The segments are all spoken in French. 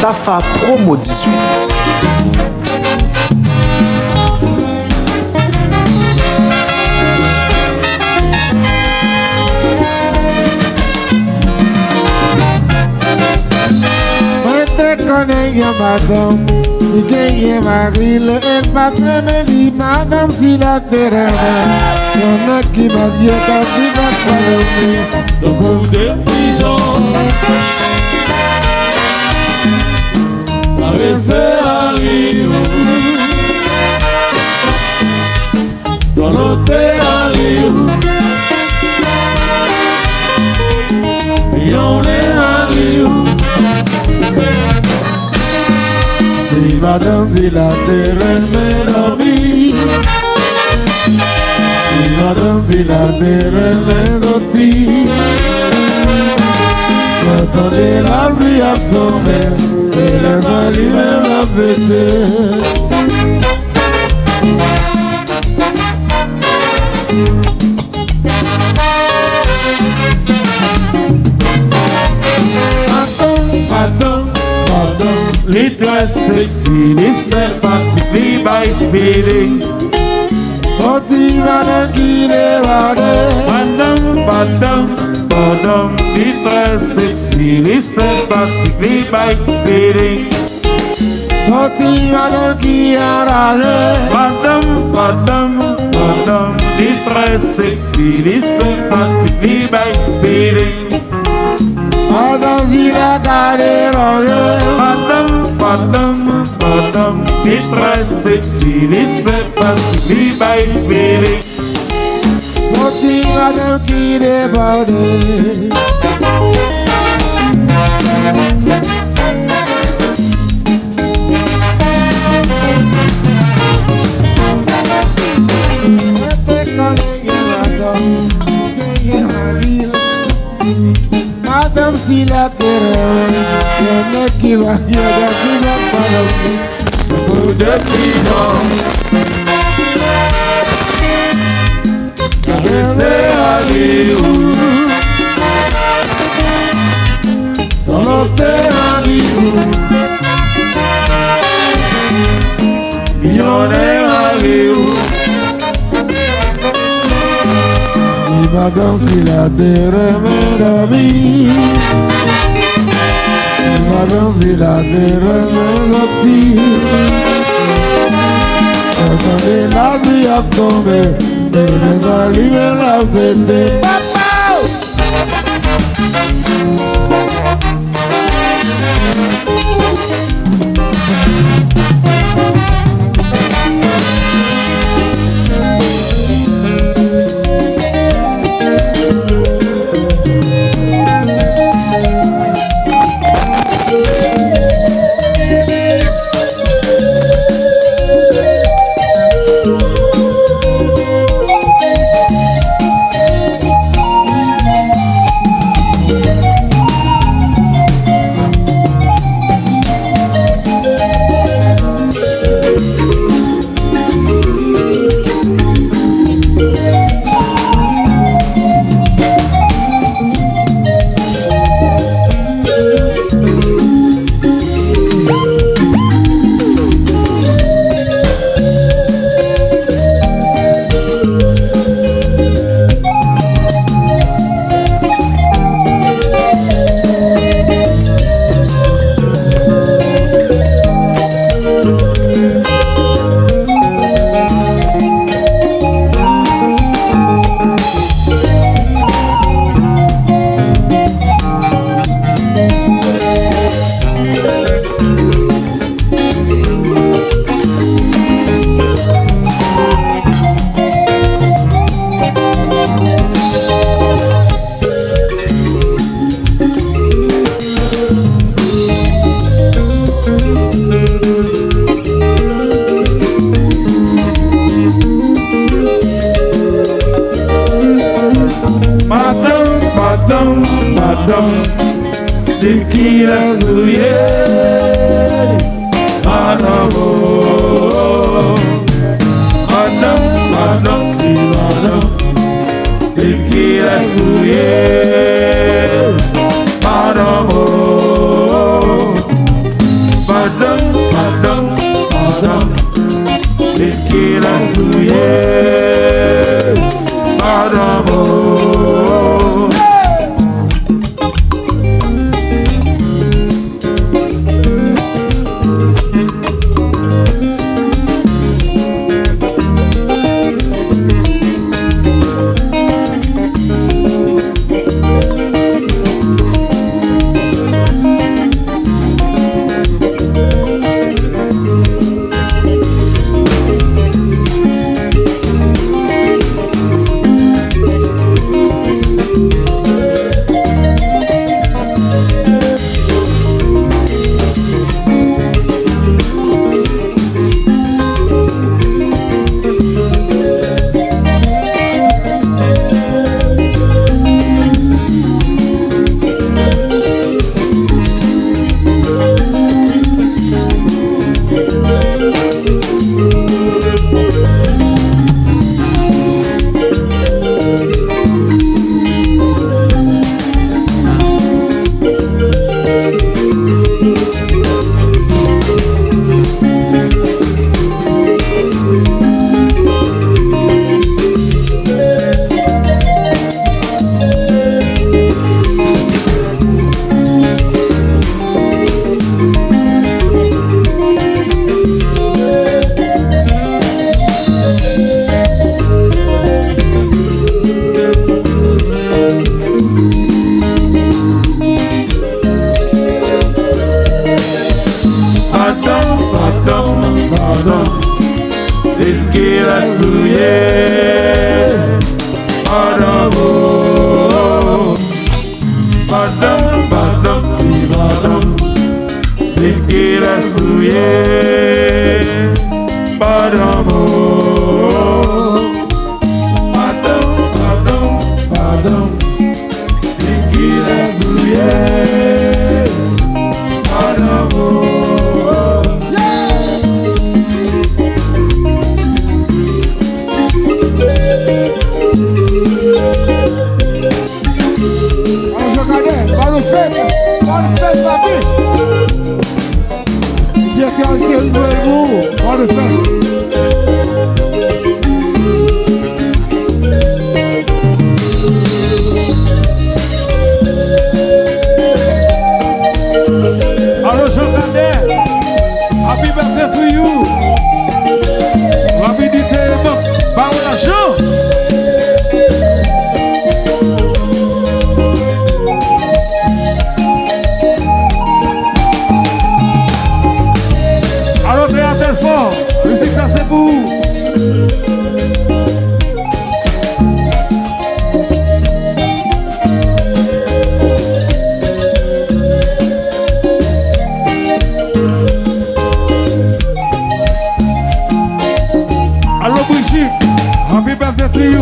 Tafa Promo 18. Connais madame, il gagne Marie, le patron me dit madame si la terre, y'en a qui m'a dit qu'à qui va pas le coup de prison. Traverser à Rio, dans l'hôtel à Rio, et on est à Rio. Si madame si la terre me dormi, si madame si la terre me sorti, attendez la pluie à tomber, c'est les olives la péter. Little sexy, listen fancy, by feeling. Sorti madame qui dévale. Madame, little sexy, listen fancy, by feeling. Sorti madame qui arrache. Madame, little sexy, listen fancy, by feeling. Madame si la cadera. Madame, it's très sexy, listen fancy, by feeling. Sorti madame qui dévale. Madame si la terre, y'en a qui va pas le coup de prison. Traverser à Rio, dans l'hôtel à Rio, millionnaire à Rio. Madame si la terre me dormi, madame si la terre me sorti, attendez la pluie à tomber, et les olives la péter. Tequila suyeri Manamo Madam, si madam Tequila suyeri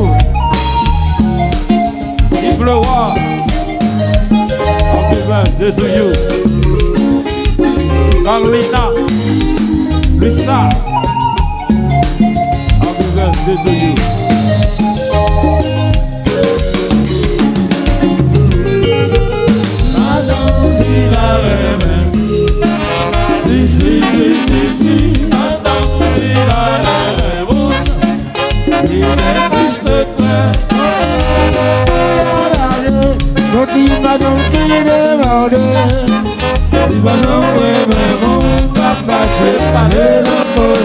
you. Yves Leroy. Happy birthday to you. Carlina. Lisa. Happy birthday to you. Madame, si la rêve. Si, madame, si la rêve. Il est si secret. Roti madame qui demande. Si madame rêve, mon papa, j'ai pas les enfants.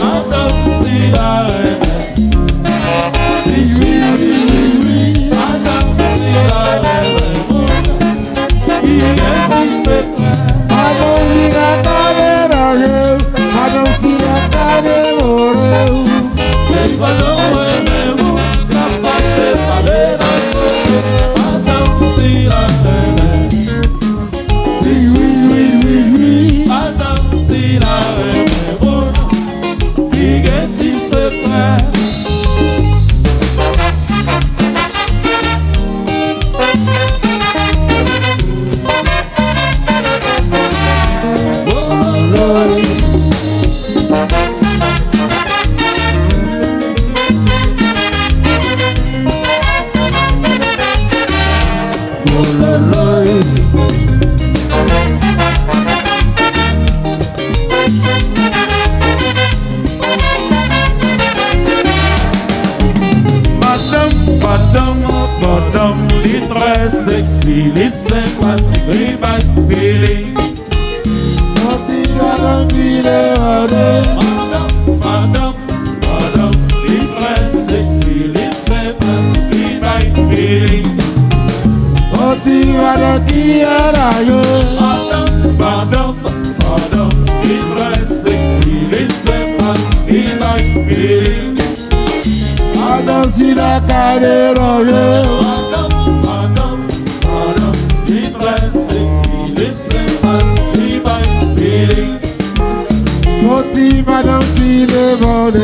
Madame, si la rêve. Si, madame, si la rêve. Il est si secret. Madame si la cadera, madame si la cadera. Si madame rêve, mon papa, j'ai pas les enfants. Madame, si la rêve. Madame, si la rêve, il est si secret. Madame, il est très sexy, il est sympathique, il va feeling. Madame qui demande. Madame, il est très sexy, il est sympathique, il va feeling. Madame qui Madame, il est très sexy, il est sympathique, il va feeling. Madame si la cadera. Madame, il est très sexy, il est sympathique, il va feeling. Roti madame qui demande.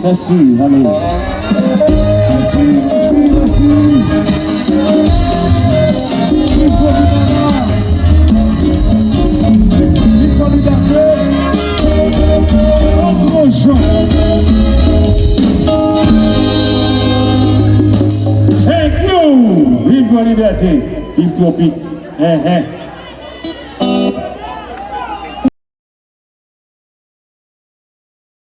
Merci, allez. Thank you. Vive la liberté, vive Tropique.